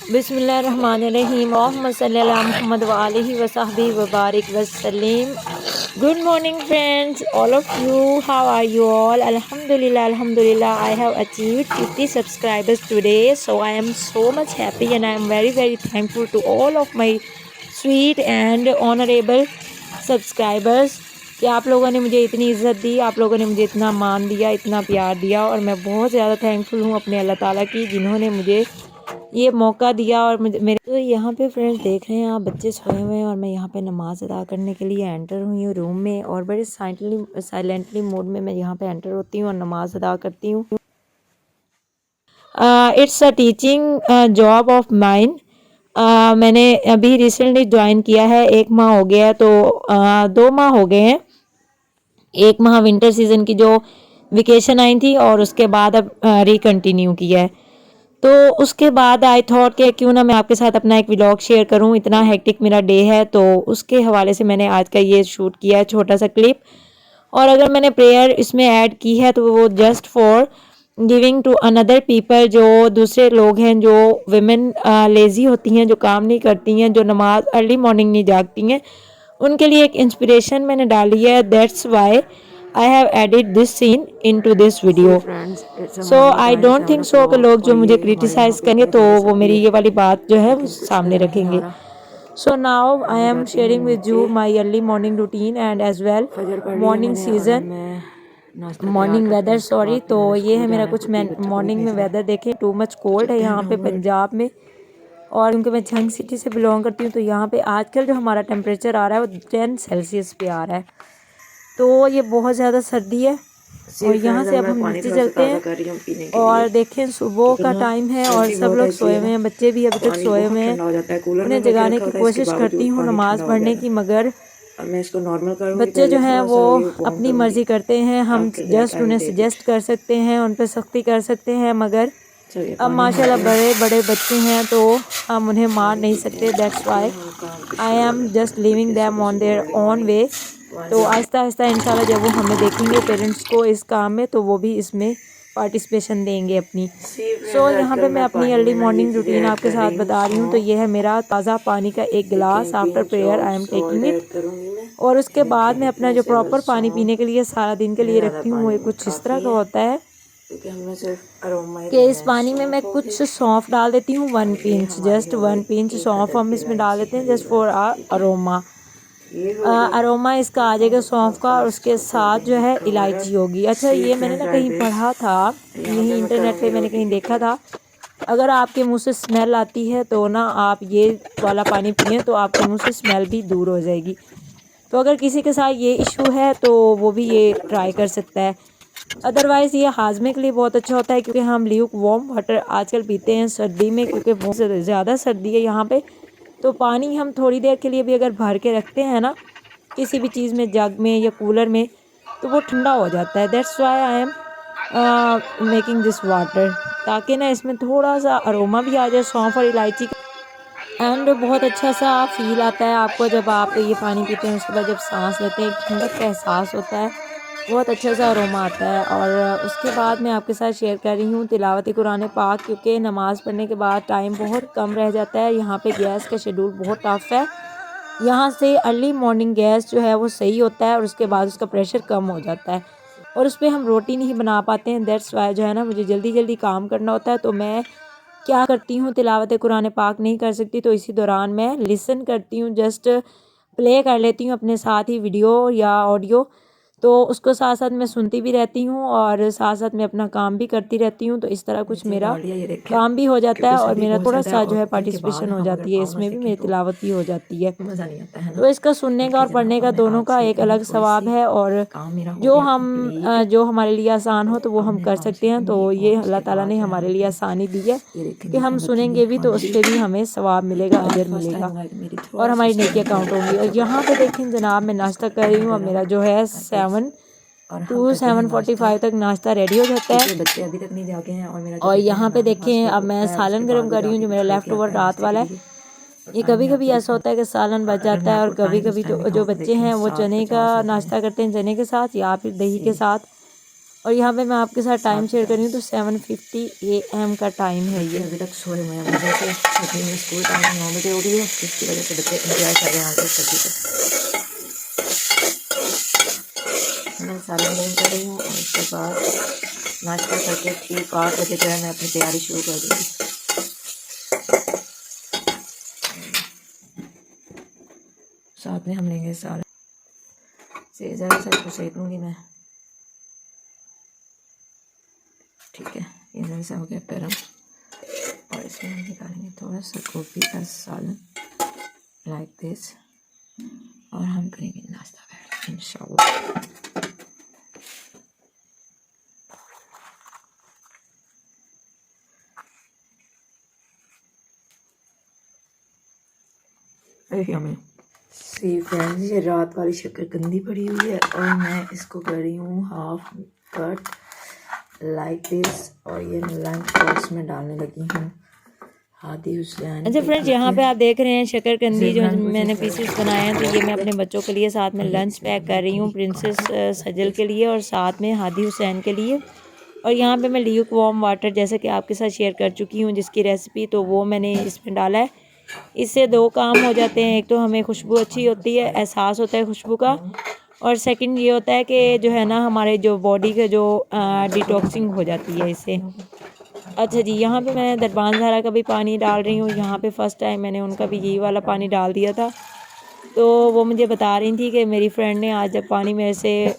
बिस्मिल्लाहिर्रहमानिर्रहीम मोहम्मद सल्लल्लाहु मोहम्मद व आलिहि व सहबिहि व बारिक वसल्लम। Good morning friends, all of you, how are you all? Alhamdulillah, I have achieved 50 subscribers today, so I am so much happy and I am very thankful to all of my sweet and honorable subscribers कि आप लोगों ने मुझे इतनी इज़्ज़त दी, आप लोगों ने मुझे इतना मान दिया, इतना प्यार दिया और मैं बहुत ज़्यादा थैंकफुल हूँ अपने अल्लाह ताला की जिन्होंने मुझे ये मौका दिया। और मुझे मेरे तो यहाँ पे फ्रेंड्स देख रहे हैं आप, बच्चे सोए हुए हैं और मैं यहाँ पे नमाज़ अदा करने के लिए एंटर हुई हूँ रूम में और बड़े साइलेंटली मोड में मैं यहाँ पे एंटर होती हूँ और नमाज़ अदा करती हूँ। It's a teaching job of mine. मैंने अभी रिसेंटली ज्वाइन किया है, 1 माह हो गया है, तो 2 माह हो गए हैं। 1 माह विंटर सीज़न की जो वेकेशन आई थी और उसके बाद अब रिकंटिन्यू किया है। तो उसके बाद आई थॉट कि क्यों ना मैं आपके साथ अपना एक व्लॉग शेयर करूं, इतना हेक्टिक मेरा डे है, तो उसके हवाले से मैंने आज का ये शूट किया है छोटा सा क्लिप। और अगर मैंने प्रेयर इसमें ऐड की है तो वो just for giving to another people, जो दूसरे लोग हैं, जो विमेन लेज़ी होती हैं, जो काम नहीं करती हैं, जो नमाज अर्ली मॉर्निंग नहीं जागती हैं, उनके लिए एक इंस्पिरेशन मैंने डाली है। That's why I have edit this scene into this video. So I don't think so कि लोग जो मुझे क्रिटिसाइज करेंगे तो वो मेरी ये वाली बात जो है वो सामने रखेंगे। So now I am sharing with you my early morning routine and as well morning season, morning weather sorry. तो ये है मेरा कुछ मॉर्निंग में वेदर। देखें टू मच कोल्ड है यहाँ पे पंजाब में, और क्योंकि मैं झंग सिटी से बिलोंग करती हूँ तो यहाँ पे आजकल जो हमारा टेम्परेचर आ रहा है वो 10 सेल्सियस पे आ रहा है, तो ये बहुत ज़्यादा सर्दी है। और यहाँ से अब हम नीचे चलते हैं और देखें सुबह का टाइम है और सब लोग सोए हुए हैं, बच्चे भी अभी तक सोए हुए हैं। उन्हें जगाने की कोशिश करती हूँ नमाज़ पढ़ने की, मगर मैं इसको नॉर्मल करूँगी। बच्चे जो हैं वो अपनी मर्ज़ी करते हैं, हम जस्ट उन्हें सजेस्ट कर सकते हैं, उन पर सख्ती कर सकते हैं, मगर अब माशाल्लाह बड़े बड़े बच्चे हैं तो हम उन्हें मार नहीं सकते। That's why I am just living them on their own way. तो आहिस्ता आहिस्ता इंशाल्लाह जब वो हमें देखेंगे पेरेंट्स को इस काम में तो वो भी इसमें पार्टिसिपेशन देंगे अपनी। सो यहाँ पे मैं अपनी अर्ली मॉर्निंग रूटीन आपके साथ बता रही हूँ। तो ये है मेरा ताज़ा पानी का एक गिलास, after prayer I am taking it. और उसके बाद मैं अपना जो प्रॉपर पानी पीने के लिए सारा दिन के लिए रखती हूँ वो कुछ इस तरह का होता है कि इस पानी में मैं कुछ सौंफ डाल देती हूँ, 1 पिंच, जस्ट 1 पिंच सौंफ हम इसमें डाल देते हैं जस्ट फॉर अरोमा। अरोमा इसका आ जाएगा सौंफ का, और उसके साथ जो है इलायची होगी। अच्छा ये मैंने ना कहीं पढ़ा था, यही इंटरनेट पे मैंने कहीं देखा था, अगर आपके मुंह से स्मेल आती है तो ना आप ये वाला पानी पिए तो आपके मुंह से स्मेल भी दूर हो जाएगी। तो अगर किसी के साथ ये इशू है तो वो भी ये ट्राई कर सकता है। अदरवाइज़ ये हाजमे के लिए बहुत अच्छा होता है, क्योंकि हम ल्यूक वार्म वाटर आजकल पीते हैं सर्दी में, क्योंकि बहुत ज़्यादा सर्दी है यहाँ पे। तो पानी हम थोड़ी देर के लिए भी अगर भर के रखते हैं ना किसी भी चीज़ में, जग में या कूलर में, तो वो ठंडा हो जाता है। That's why I am making this water, ताकि ना इसमें थोड़ा सा अरोमा भी आ जाए सौंफ और इलायची का। एंड बहुत अच्छा सा फील आता है आपको जब आप ये पानी पीते हैं, उसके बाद जब सांस लेते हैं एक ठंडक का एहसास होता है, बहुत अच्छा सा अरोमा आता है। और उसके बाद मैं आपके साथ शेयर कर रही हूँ तिलावत कुरान पाक, क्योंकि नमाज़ पढ़ने के बाद टाइम बहुत कम रह जाता है। यहाँ पे गैस का शेड्यूल बहुत टफ है, यहाँ से अर्ली मॉर्निंग गैस जो है वो सही होता है और उसके बाद उसका प्रेशर कम हो जाता है और उस पर हम रोटी नहीं बना पाते हैं। दैट्स वाई जो है ना मुझे जल्दी जल्दी काम करना होता है, तो मैं क्या करती हूँ, तिलावत कुरान पाक नहीं कर सकती तो इसी दौरान मैं लिसन करती हूँ, जस्ट प्ले कर लेती हूँ अपने साथ ही वीडियो या ऑडियो, तो उसको साथ साथ मैं सुनती भी रहती हूँ और साथ साथ मैं अपना काम भी करती रहती हूँ। तो इस तरह कुछ मेरा काम भी हो जाता है और मेरा थोड़ा सा जो है पार्टिसिपेशन हो जाती है, इसमें भी मेरी तिलावत भी हो जाती है। मज़ा नहीं आता है ना? तो इसका सुनने का और पढ़ने का दोनों का एक अलग सवाब है, और जो हमारे लिए आसान हो तो वो हम कर सकते हैं। तो ये अल्लाह ताला ने हमारे लिए आसानी दी है कि हम सुनेंगे भी तो उस पर भी हमें सवाब मिलेगा, अजर मिलेगा और हमारी नेकी अकाउंट होंगी। और यहाँ पे देखें जनाब मैं नाश्ता कर रही हूँ, अब मेरा जो है 7 to 7:45 तक नाश्ता रेडी हो जाता है। बच्चे अभी तक नहीं जागे हैं और यहाँ पे देखें अब मैं सालन गर्म कर रही हूँ जो मेरा लेफ़्ट ओवर रात वाला है। ये कभी कभी ऐसा होता है कि सालन बच जाता है और कभी कभी तो जो बच्चे हैं वो चने का नाश्ता करते हैं चने के साथ या फिर दही के साथ, और यहाँ पे मैं आपके साथ टाइम शेयर कर रही हूँ तो 7:50 AM का टाइम है ये। अभी तक सोए हुए हैं वजह से छुट्टी में स्कूल टाइम 9 बजे हो गई है, इसकी वजह से बच्चे इंजॉय कर रहे हैं आगे छुट्टी को। मैं सालन गर्म कर रही हूँ और उसके बाद नाश्ता करके ठीक 8 बजे जो है मैं अपनी तैयारी शुरू कर दूँगी। साथ में हम लेंगे सालन से ज़रा सा इसको सेक लूँगी मैं। ठीक है, ये ज़रा सा हो गया गर्म और इसमें हम निकालेंगे थोड़ा सा गोभी का सालन लाइक दिस और हम करेंगे नाश्ता इंशाल्लाह। हमें सी फ्रेंड्स, ये रात वाली शक्करकंदी पड़ी हुई है और मैं इसको कर रही हूँ हाफ कट लाइक दिस और ये लंच बॉक्स में डालने लगी हूँ हादी हुसैन। अच्छा फ्रेंड्स, यहाँ पे आप देख रहे हैं शक्करकंदी जो मैंने पीसेस बनाए हैं, तो ये मैं अपने बच्चों के लिए साथ में लंच पैक कर रही हूँ, प्रिंसेस सजल के लिए और साथ में हादी हुसैन के लिए। और यहाँ पे मैं ल्यूक वार्म वाटर जैसे कि आपके साथ शेयर कर चुकी हूँ जिसकी रेसिपी, तो वो मैंने इसमें डाला है। इससे 2 काम हो जाते हैं, एक तो हमें खुशबू अच्छी होती है, एहसास होता है खुशबू का, और सेकंड ये होता है कि जो है ना हमारे जो बॉडी का जो डिटॉक्सिंग हो जाती है इससे। अच्छा जी, यहाँ पे मैं दरबान ज़हरा का भी पानी डाल रही हूँ। यहाँ पे फ़र्स्ट टाइम मैंने उनका भी यही वाला पानी डाल दिया था, तो वो मुझे बता रही थी कि मेरी फ्रेंड ने आज जब पानी मेरे से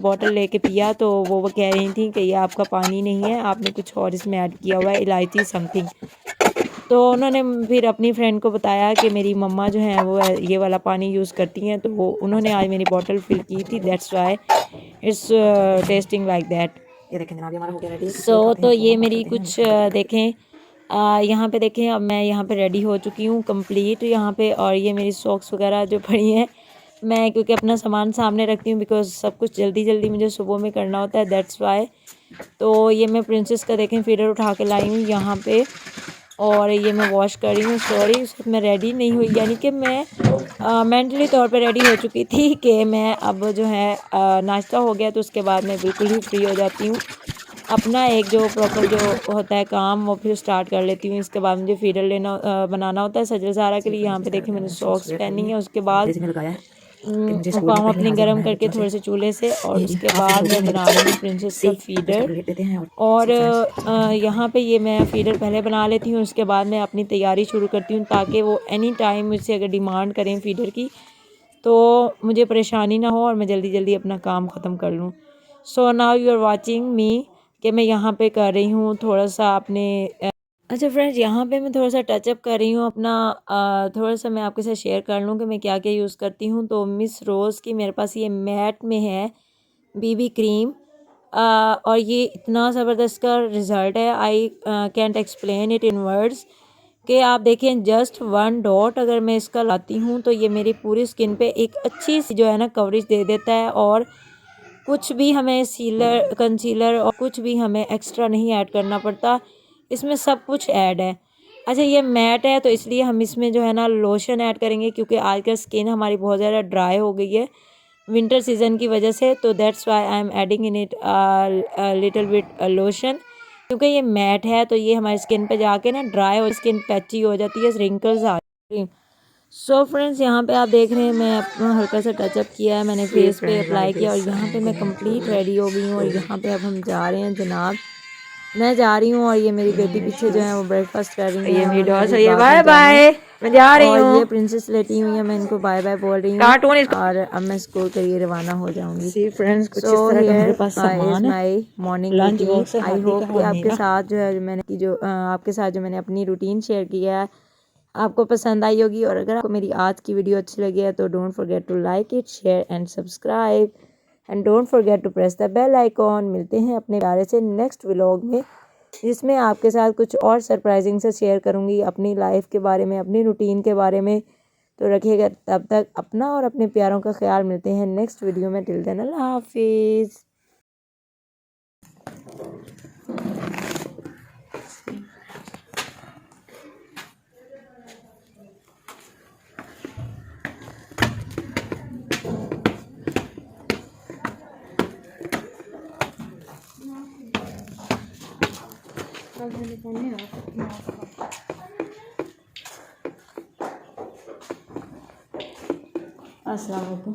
बॉटल लेके पिया तो वो कह रही थी कि ये आपका पानी नहीं है, आपने कुछ और इसमें ऐड किया हुआ है, इलायची समथिंग। तो उन्होंने फिर अपनी फ्रेंड को बताया कि मेरी मम्मा जो है वो ये वाला पानी यूज़ करती हैं, तो वो उन्होंने आज मेरी बॉटल फिल की थी, that's why it's testing like that. ये देखें जनाब, हमारा हो गया रेडी। तो ये मेरी कुछ देखें यहाँ पे देखें, अब मैं यहाँ पे रेडी हो चुकी हूँ कंप्लीट यहाँ पे। और ये मेरी सॉक्स वगैरह जो पड़ी हैं, मैं क्योंकि अपना सामान सामने रखती हूँ बिकॉज सब कुछ जल्दी जल्दी मुझे सुबह में करना होता है, दैट्स वाई। तो ये मैं प्रिंसेस का देखें फीडर उठा के लाई हूँ यहाँ पे और ये मैं वॉश कर रही हूँ। सॉरी, मैं रेडी नहीं हुई, यानी कि मैं मेंटली तौर पे रेडी हो चुकी थी कि मैं अब जो है नाश्ता हो गया तो उसके बाद मैं बिल्कुल ही फ्री हो जाती हूँ, अपना एक जो प्रॉपर जो होता है काम वो फिर स्टार्ट कर लेती हूँ। इसके बाद मुझे फीडर लेना बनाना होता है सजल ज़हरा के लिए। यहाँ पे देखिए मैंने सॉक्स पहनी है, उसके बाद पाँव अपने गर्म करके थोड़े से चूल्हे से, और उसके बाद मैं बना रही हूँ प्रिंसेस का फीडर। और यहाँ पे ये मैं फीडर पहले बना लेती हूँ, उसके बाद मैं अपनी तैयारी शुरू करती हूँ ताकि वो एनी टाइम मुझसे अगर डिमांड करें फीडर की तो मुझे परेशानी ना हो और मैं जल्दी जल्दी अपना काम ख़त्म कर लूँ। So now you are watching me कि मैं यहाँ पे कर रही हूँ थोड़ा सा अपने अच्छा फ्रेंड्स, यहाँ पे मैं थोड़ा सा टचअप कर रही हूँ अपना, थोड़ा सा मैं आपके साथ शेयर कर लूँ कि मैं क्या क्या यूज़ करती हूँ। तो मिस रोज़ की मेरे पास ये मैट में है बीबी क्रीम, और ये इतना ज़बरदस्त का रिज़ल्ट है, I can't explain it in words. कि आप देखें जस्ट 1 डॉट अगर मैं इसका लाती हूँ तो ये मेरी पूरी स्किन पे एक अच्छी सी जो है ना कवरेज दे देता है, और कुछ भी हमें सीलर कंसीलर और कुछ भी हमें एक्स्ट्रा नहीं ऐड करना पड़ता, इसमें सब कुछ ऐड है। अच्छा, ये मैट है तो इसलिए हम इसमें जो है ना लोशन ऐड करेंगे क्योंकि आजकल स्किन हमारी बहुत ज़्यादा ड्राई हो गई है विंटर सीज़न की वजह से, तो that's why I am adding in it little bit lotion. क्योंकि ये मैट है तो ये हमारी स्किन पे जाके ना ड्राई और स्किन पैची हो जाती है, रिंकल्स आ जाती हैं। सो फ्रेंड्स, यहाँ पे आप देख रहे हैं मैं अपना हल्का सा टचअप किया है, मैंने फेस पे अप्लाई किया और यहाँ पे मैं कंप्लीट रेडी हो गई हूँ। और यहाँ पे अब हम जा रहे हैं जनाब, मैं जा रही हूँ और ये मेरी बेटी पीछे जो है वो ब्रेकफास्ट कर रही है। ये मेरी डॉल है बाय बाय, मैं जा रही हूँ। और ये प्रिंसेस लेटी हुई है, मैं इनको बाय बाय बोल रही हूँ और अब मैं स्कूल के लिए रवाना हो जाऊंगी। सी फ्रेंड्स, कुछ इस तरह का मेरे पास सामान है। माय मॉर्निंग लंच बॉक्स है आई होप कि आपके का। साथ जो है आपके साथ जो मैंने अपनी रूटीन शेयर किया है आपको पसंद आई होगी। और अगर आपको मेरी आज की वीडियो अच्छी लगी है तो don't forget to like it, share and subscribe and don't forget to press the bell icon. मिलते हैं अपने प्यारे से नेक्स्ट व्लॉग में, जिसमें आपके साथ कुछ और सरप्राइजिंग से शेयर करूंगी अपनी लाइफ के बारे में, अपनी रूटीन के बारे में। तो रखिएगा तब तक अपना और अपने प्यारों का ख्याल। मिलते हैं नेक्स्ट वीडियो में, टिल देन अल्लाह हाफिज़। अस्सलाम वालेकुम।